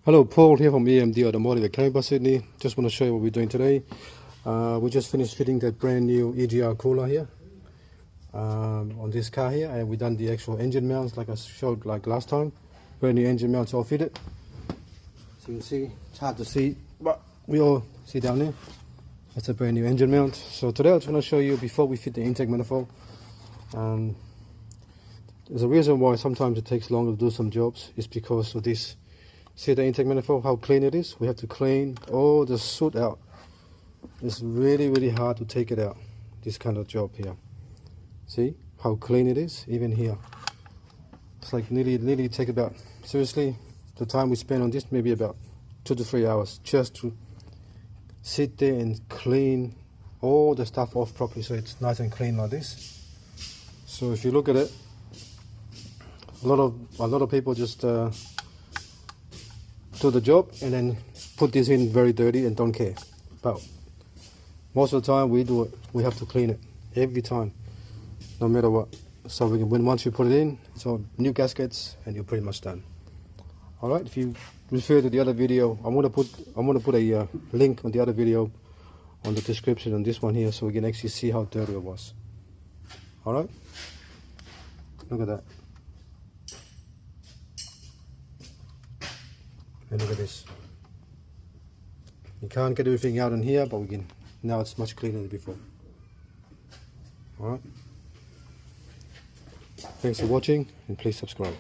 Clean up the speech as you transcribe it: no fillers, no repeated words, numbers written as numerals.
Hello, Paul here from AMD Automotive at Canberra, Sydney. Just want to show you what we're doing today. We just finished fitting that brand new EGR cooler here on this car here, and we done the actual engine mounts like I showed like last time. Brand new engine mounts all fitted. So you can see, it's hard to see, but we all see down there. That's a brand new engine mount. So today I just want to show you before we fit the intake manifold. There's a reason why sometimes it takes longer to do some jobs. It's because of this. See the intake manifold, how clean it is? We have to clean all the soot out. It's really hard to take it out, this kind of job here. See how clean it is, even here. It's like nearly take about, seriously, the time we spend on this, maybe about 2 to 3 hours just to sit there and clean all the stuff off properly so it's nice and clean like this. So if you look at it, a lot of people just do the job and then put this in very dirty and don't care. But most of the time we do it, we have to clean it every time, no matter what. So once you put it in, it's all new gaskets and you're pretty much done. Alright, if you refer to the other video, I'm gonna put a link on the other video on the description on this one here, so we can actually see how dirty it was. Alright, look at that. And look at this. You can't get everything out in here, but we can. Now it's much cleaner than before. Alright. Thanks for watching, and please subscribe.